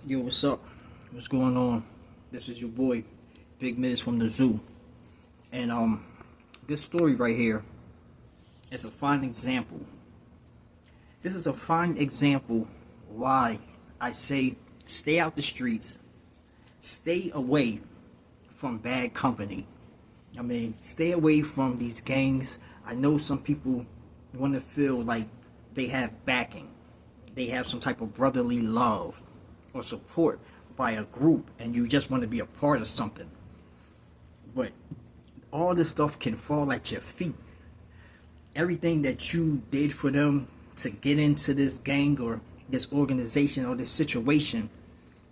Yo, what's up? What's going on? This is your boy, Big Miz from the zoo. And this story right here is a fine example. This is a fine example why I say stay out the streets, stay away from bad company. I mean, stay away from these gangs. I know some people want to feel like they have backing. They have some type of brotherly love or support by a group, and you just want to be a part of something. But all this stuff can fall at your feet. Everything that you did for them to get into this gang or this organization or this situation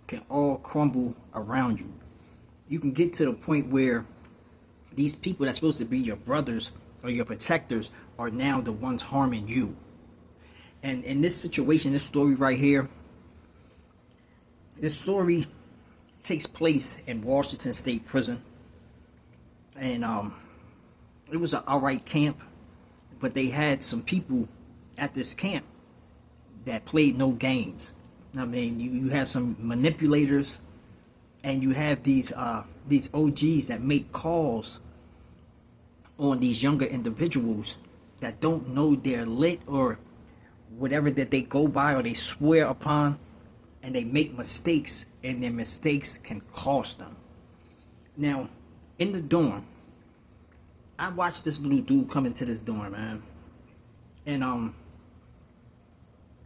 can all crumble around you. You can get to the point where these people that's supposed to be your brothers or your protectors are now the ones harming you. And in this situation, this story right here, this story takes place in Washington State Prison. And it was an alright camp, but they had some people at this camp that played no games. I mean, you have some manipulators, and you have these OGs that make calls on these younger individuals that don't know they're lit or whatever that they go by or they swear upon, and they make mistakes, and their mistakes can cost them. Now, in the dorm, I watched this little dude come into this dorm, man. And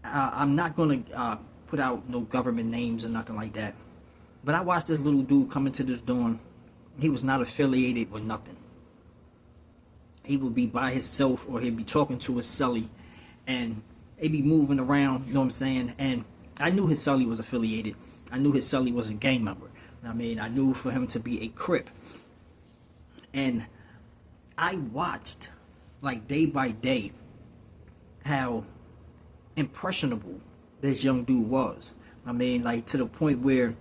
I'm not gonna put out no government names or nothing like that, but I watched this little dude come into this dorm. He was not affiliated with nothing. He would be by himself, or he'd be talking to his cellie, and he'd be moving around, you know what I'm saying? And I knew his cellie was affiliated. I knew his cellie was a gang member. I mean, I knew for him to be a Crip. And I watched, like, day by day, how impressionable this young dude was. I mean, like, to the point where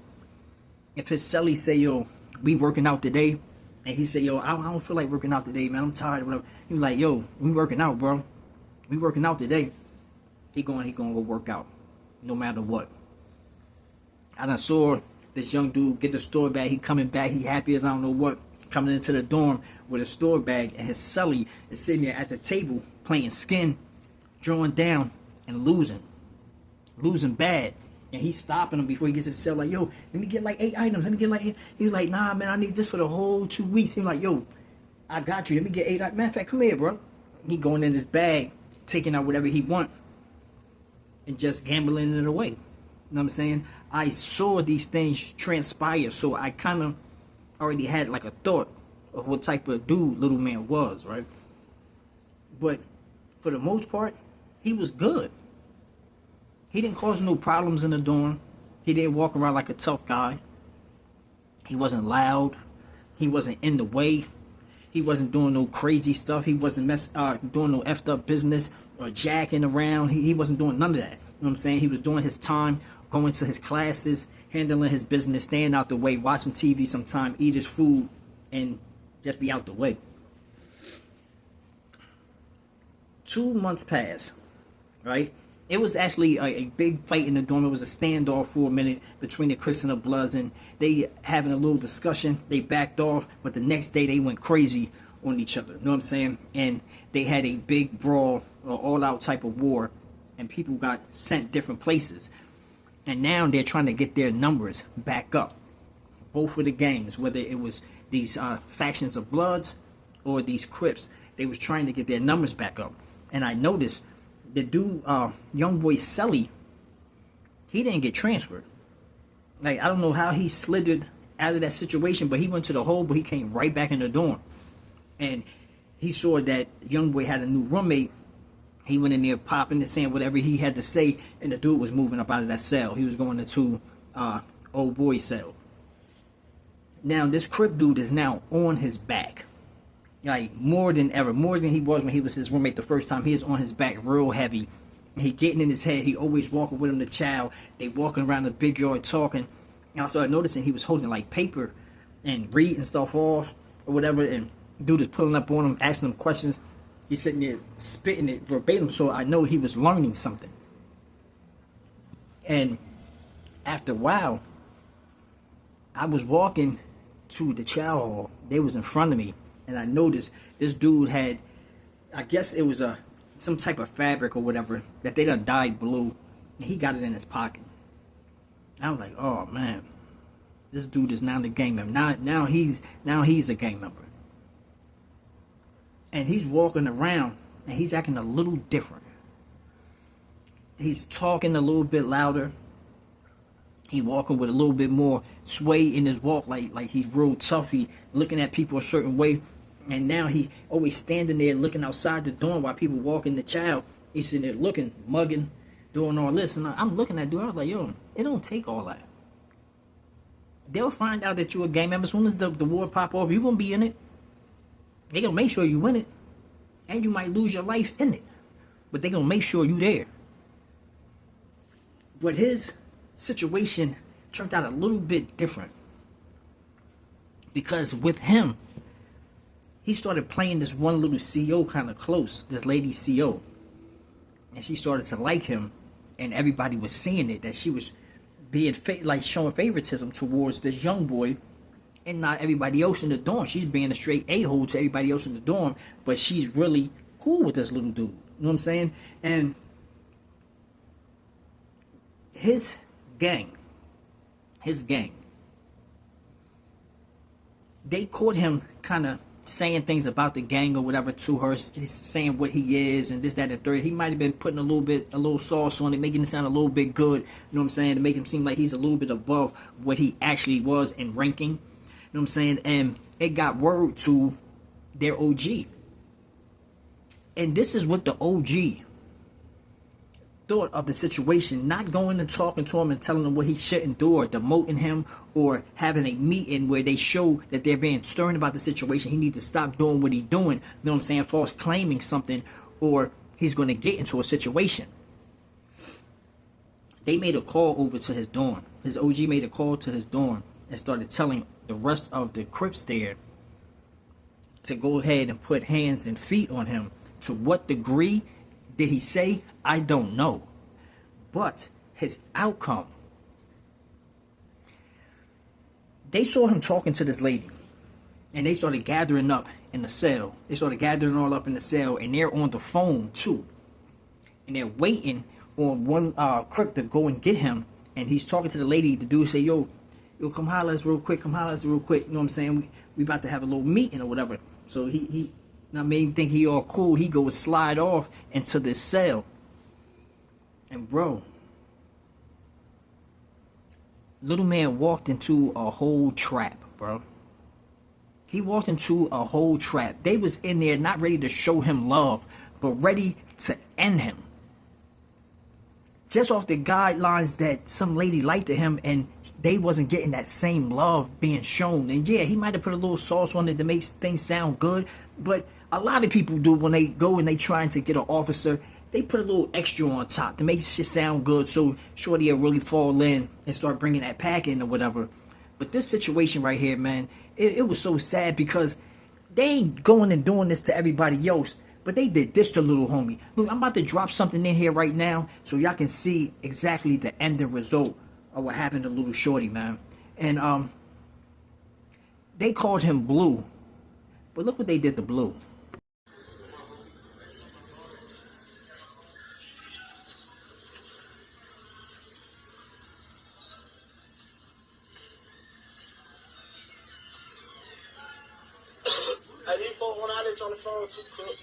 if his cellie say, yo, we working out today, and he say, yo, I don't feel like working out today, man, I'm tired, whatever. He was like, yo, we working out, bro. We working out today. He gonna go work out, no matter what. I done saw this young dude get the store bag. He coming back, he happy as I don't know what, coming into the dorm with a store bag, and his cellie is sitting there at the table playing skin, drawing down, and losing bad. And he's stopping him before he gets to the cell, like, yo, let me get like 8 items. Let me get like 8. He was like, nah, man, I need this for the whole 2 weeks. He was like, yo, I got you. Let me get 8 items. Matter of fact, come here, bro. He going in his bag, taking out whatever he want, and just gambling it away. You know what I'm saying? I saw these things transpire, so I kind of already had like a thought of what type of dude little man was, right? But for the most part, he was good. He didn't cause no problems in the dorm. He didn't walk around like a tough guy. He wasn't loud. He wasn't in the way. He wasn't doing no crazy stuff. He wasn't doing no effed up business or jacking around. He wasn't doing none of that. You know what I'm saying? He was doing his time, going to his classes, handling his business, staying out the way, watching TV sometime, eat his food, and just be out the way. 2 months passed, right? It was actually a big fight in the dorm. It was a standoff for a minute between the Crips and the Bloods, and they having a little discussion. They backed off, but the next day they went crazy on each other. You know what I'm saying? And they had a big brawl, or all-out type of war, and people got sent different places. And now they're trying to get their numbers back up. Both of the gangs, whether it was these factions of Bloods or these Crips, they was trying to get their numbers back up. And I noticed the dude, young boy Celly, he didn't get transferred. Like, I don't know how he slithered out of that situation, but he went to the hole, but he came right back in the dorm. And he saw that young boy had a new roommate. He went in there popping and saying whatever he had to say, and the dude was moving up out of that cell. He was going into old boy cell. Now, this Crip dude is now on his back. Like, more than ever, more than he was when he was his roommate the first time. He is on his back real heavy. He getting in his head. He always walking with him, the child. They walking around the big yard talking. And I started noticing he was holding like paper and reading stuff off or whatever. And dude is pulling up on him, asking him questions. He's sitting there spitting it verbatim, so I know he was learning something. And After a while, I was walking to the chow hall. They was in front of me, and I noticed this dude had, I guess it was some type of fabric or whatever that they done dyed blue, and he got it in his pocket. I was like, oh man, this dude is now the gang member. Now he's a gang member, and he's walking around and he's acting a little different. He's talking a little bit louder. He walking with a little bit more sway in his walk, like he's real tough. He looking at people a certain way. And now he always standing there looking outside the door while people walking the child. He's sitting there looking, mugging, doing all this. And I'm looking at dude. I was like, yo, it don't take all that. They'll find out that you're a gang member as soon as the war pop off. You're going to be in it. They going to make sure you win it. And you might lose your life in it. But they going to make sure you there. But his situation turned out a little bit different. Because with him, he started playing this one little CO kind of close, this lady CO. And she started to like him, and everybody was seeing it, that she was being like showing favoritism towards this young boy and not everybody else in the dorm. She's being a straight a-hole to everybody else in the dorm, but she's really cool with this little dude. You know what I'm saying? And his gang, they caught him kind of saying things about the gang or whatever to her, saying what he is and this, that, and the third. He might have been putting a little sauce on it, making it sound a little bit good, you know what I'm saying, to make him seem like he's a little bit above what he actually was in ranking, you know what I'm saying. And it got word to their OG. And this is what the OG thought of the situation, not going and talking to him and telling him what he shouldn't do or demoting him or having a meeting where they show that they're being stern about the situation. He needs to stop doing what he's doing, you know what I'm saying, false claiming something, or he's going to get into a situation. They made a call over to his dorm. His OG made a call to his dorm and started telling the rest of the Crips there to go ahead and put hands and feet on him. To what degree did he say? I don't know. But his outcome, they saw him talking to this lady, and they started gathering up in the cell. They started gathering all up in the cell, and they're on the phone too. And they're waiting on one Crip to go and get him. And he's talking to the lady. The dude say, yo, come holler us real quick. Come holler us real quick. You know what I'm saying? We about to have a little meeting or whatever. So he now made him think he all cool. He goes slide off into this cell. And bro, little man walked into a whole trap, bro. He walked into a whole trap. They was in there not ready to show him love, but ready to end him. Just off the guidelines that some lady liked to him, and they wasn't getting that same love being shown. And yeah, he might have put a little sauce on it to make things sound good, but a lot of people do when they go and they trying to get an officer. They put a little extra on top to make shit sound good, so shorty will really fall in and start bringing that pack in or whatever. But this situation right here, man, it was so sad because they ain't going and doing this to everybody else, but they did this to little homie. Look, I'm about to drop something in here right now so y'all can see exactly the ending result of what happened to little shorty, man. And they called him Blue, but look what they did to Blue. I did phone one out on the phone too, cook.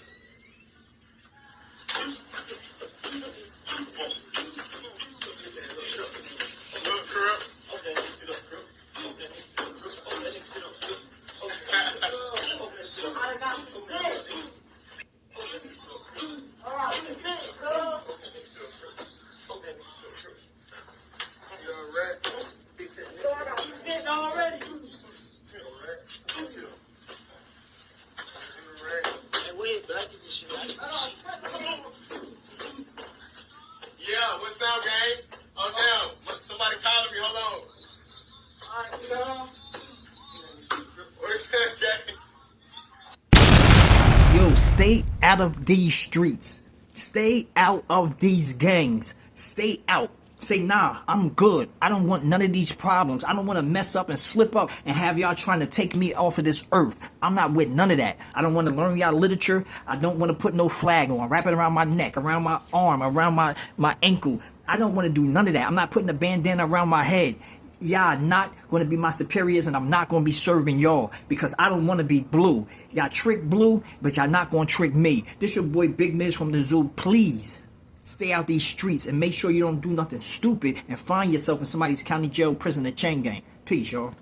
Yeah, what's up, gang? Oh, damn. Somebody calling me. Hold on. All right, you know. What's up, gang? Yo, stay out of these streets. Stay out of these gangs. Stay out. Say, nah, I'm good. I don't want none of these problems. I don't want to mess up and slip up and have y'all trying to take me off of this earth. I'm not with none of that. I don't want to learn y'all literature. I don't want to put no flag on, wrap it around my neck, around my arm, around my ankle. I don't want to do none of that. I'm not putting a bandana around my head. Y'all not going to be my superiors, and I'm not going to be serving y'all because I don't want to be blue. Y'all trick blue, but y'all not going to trick me. This your boy Big Miz from the zoo. Please stay out these streets and make sure you don't do nothing stupid and find yourself in somebody's county jail, prison, or chain gang. Peace, y'all.